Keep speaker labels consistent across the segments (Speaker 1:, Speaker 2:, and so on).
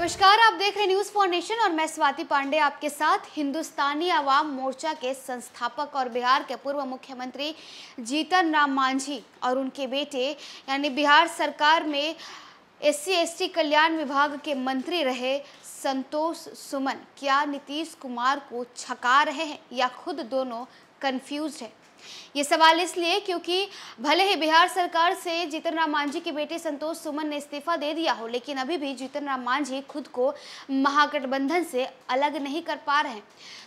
Speaker 1: नमस्कार, आप देख रहे हैं न्यूज फॉर नेशन और मैं स्वाति पांडे आपके साथ। हिंदुस्तानी अवाम मोर्चा के संस्थापक और बिहार के पूर्व मुख्यमंत्री जीतन राम मांझी और उनके बेटे यानी बिहार सरकार में SC/ST कल्याण विभाग के मंत्री रहे संतोष सुमन क्या नीतीश कुमार को छका रहे हैं या खुद दोनों कंफ्यूज है? ये सवाल इसलिए क्योंकि भले ही बिहार सरकार से जीतन राम मांझी के बेटे संतोष सुमन ने इस्तीफा दे दिया हो, लेकिन अभी भी जीतन राम मांझी खुद को महागठबंधन से अलग नहीं कर पा रहे हैं।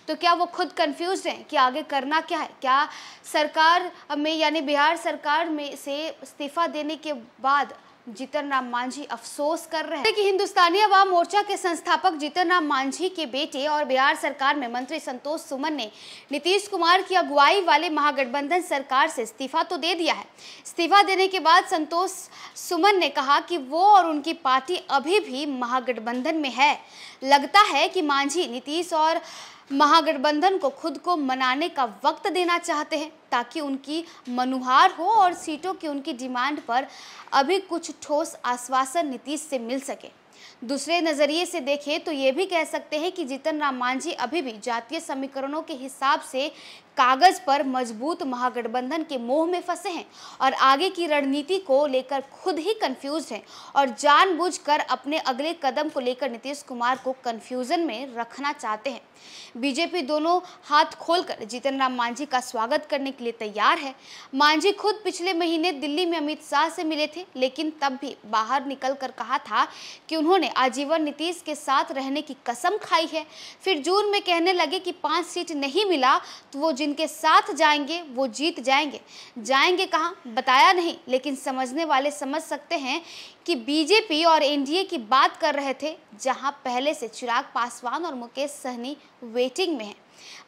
Speaker 1: तो क्या वो खुद कंफ्यूज हैं कि आगे करना क्या है? क्या सरकार में यानी बिहार सरकार में से इस्तीफा देने के बाद जीतन राम मांझी अफसोस कर रहे हैं कि हिंदुस्तानी अवाम मोर्चा के संस्थापक जीतन राम मांझी के बेटे और बिहार सरकार में मंत्री संतोष सुमन ने नीतीश कुमार की अगुवाई वाले महागठबंधन सरकार से इस्तीफा तो दे दिया है। इस्तीफा देने के बाद संतोष सुमन ने कहा कि वो और उनकी पार्टी अभी भी महागठबंधन में है। लगता है कि मांझी नीतीश और महागठबंधन को खुद को मनाने का वक्त देना चाहते हैं ताकि उनकी मनुहार हो और सीटों की उनकी डिमांड पर अभी कुछ ठोस आश्वासन नीतीश से मिल सके। दूसरे नजरिए से देखें तो ये भी कह सकते हैं कि जीतन राम मांझी अभी भी जातीय समीकरणों के हिसाब से कागज पर मजबूत महागठबंधन के मोह में फंसे हैं और आगे की रणनीति को लेकर खुद ही कंफ्यूज हैं और जानबूझकर अपने अगले कदम को लेकर नीतीश कुमार को कंफ्यूजन में रखना चाहते हैं। बीजेपी दोनों हाथ खोलकर जीतन राम मांझी का स्वागत करने के लिए तैयार है। मांझी खुद पिछले महीने दिल्ली में अमित शाह से मिले थे, लेकिन तब भी बाहर निकलकर कहा था कि उन्होंने आजीवन नीतीश के साथ रहने की कसम खाई है। फिर जून में कहने लगे कि 5 सीट नहीं मिला तो वो जिनके साथ जाएंगे वो जीत जाएंगे। जाएंगे कहाँ बताया नहीं, लेकिन समझने वाले समझ सकते हैं कि बीजेपी और एनडीए की बात कर रहे थे, जहां पहले से चिराग पासवान और मुकेश सहनी वेटिंग में हैं।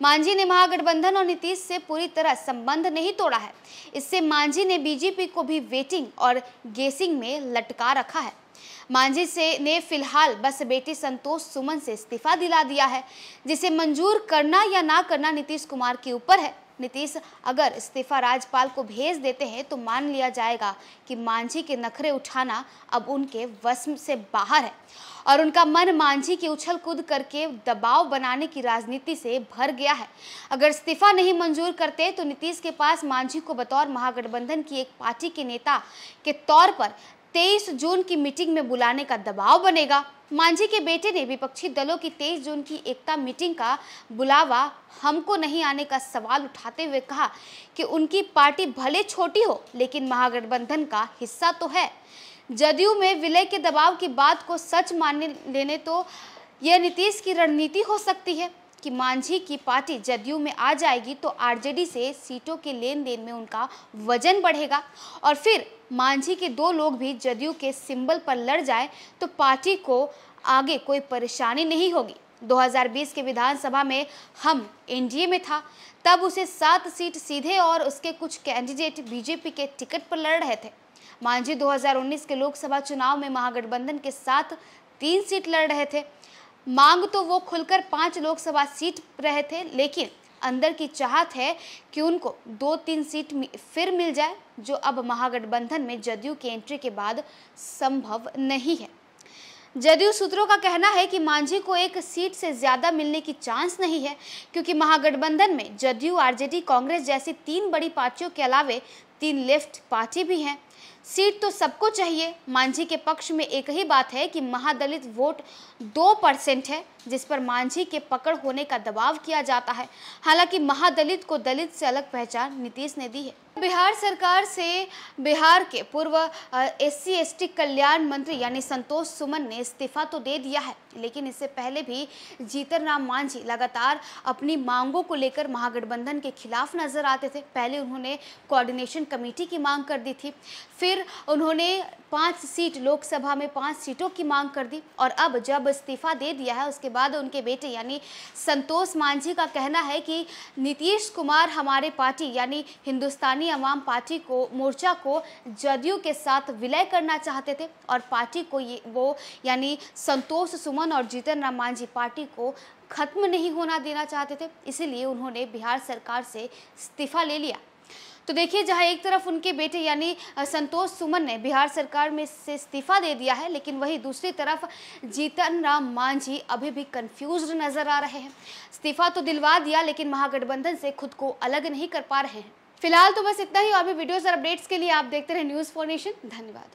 Speaker 1: मांझी ने महागठबंधन और नीतीश से पूरी तरह संबंध नहीं तोड़ा है। इससे मांझी ने बीजेपी को भी वेटिंग और गेसिंग में लटका रखा है। मांझी ने फिलहाल बस बेटी संतोष सुमन से इस्तीफा दिला दिया है, जिसे मंजूर करना या ना करना नीतीश कुमार के ऊपर है। नीतीश अगर इस्तीफा राज्यपाल को भेज देते हैं तो मान लिया जाएगा कि मांझी के नखरे उठाना अब उनके वश से बाहर है और उनका मन मांझी की उछल कूद करके दबाव बनाने की राजनीति से भर गया है। अगर इस्तीफा नहीं मंजूर करते तो नीतीश के पास मांझी को बतौर महागठबंधन की एक पार्टी के नेता के तौर पर 23 जून की मीटिंग में बुलाने का दबाव बनेगा। मांझी के बेटे ने विपक्षी दलों की 23 जून की एकता मीटिंग का बुलावा हमको नहीं आने का सवाल उठाते हुए कहा कि उनकी पार्टी भले छोटी हो लेकिन महागठबंधन का हिस्सा तो है। जदयू में विलय के दबाव की बात को सच मान लेने तो यह नीतीश की रणनीति हो सकती है कि मांझी की पार्टी जदयू में आ जाएगी तो आरजेडी से सीटों के लेन देन में उनका वजन बढ़ेगा और फिर मांझी के 2 लोग भी जदयू के सिंबल पर लड़ जाए तो पार्टी को आगे कोई परेशानी नहीं होगी। 2020 के विधानसभा में हम एनडीए में था, तब उसे 7 सीट सीधे और उसके कुछ कैंडिडेट बीजेपी के टिकट पर लड़ रहे थे। मांझी 2019 के लोकसभा चुनाव में महागठबंधन के साथ 3 सीट लड़ रहे थे। मांग तो वो खुलकर 5 लोकसभा सीट रहे थे, लेकिन अंदर की चाहत है कि उनको 2-3 सीट फिर मिल जाए, जो अब महागठबंधन में जदयू की एंट्री के बाद संभव नहीं है। जदयू सूत्रों का कहना है कि मांझी को 1 सीट से ज्यादा मिलने की चांस नहीं है, क्योंकि महागठबंधन में जदयू, आरजेडी, कांग्रेस जैसी 3 बड़ी पार्टियों के अलावे 3 लेफ्ट पार्टी भी हैं। सीट तो सबको चाहिए। मांझी के पक्ष में एक ही बात है कि महादलित वोट 2% है, जिस पर मांझी के पकड़ होने का दबाव किया जाता है। हालांकि महादलित को दलित से अलग पहचान नीतीश ने दी है। बिहार सरकार से बिहार के पूर्व SC/ST कल्याण मंत्री यानी संतोष सुमन ने इस्तीफा तो दे दिया है, लेकिन इससे पहले भी जीतन राम मांझी लगातार अपनी मांगों को लेकर महागठबंधन के खिलाफ नजर आते थे। पहले उन्होंने कोऑर्डिनेशन कमेटी की मांग कर दी थी, फिर उन्होंने 5 सीट लोकसभा में 5 सीटों की मांग कर दी और अब जब इस्तीफा दे दिया है उसके बाद उनके बेटे यानी संतोष मांझी का कहना है कि नीतीश कुमार हमारे पार्टी यानी हिंदुस्तानी अवाम पार्टी को मोर्चा को जदयू के साथ विलय करना चाहते थे और पार्टी को वो यानी संतोष सुमन और जीतन राम मांझी पार्टी को खत्म नहीं होना देना चाहते थे। इसीलिए उन्होंने बिहार सरकार से इस्तीफा ले लिया। तो देखिए, जहां एक तरफ उनके बेटे यानी संतोष सुमन ने बिहार सरकार में से इस्तीफा दे दिया है, लेकिन वहीं दूसरी तरफ जीतन राम मांझी अभी भी कंफ्यूज्ड नजर आ रहे हैं। इस्तीफा तो दिलवा दिया, लेकिन महागठबंधन से खुद को अलग नहीं कर पा रहे हैं। फिलहाल तो बस इतना ही। और भी वीडियोस और अपडेट्स के लिए आप देखते रहे न्यूज़4 नेशन। धन्यवाद।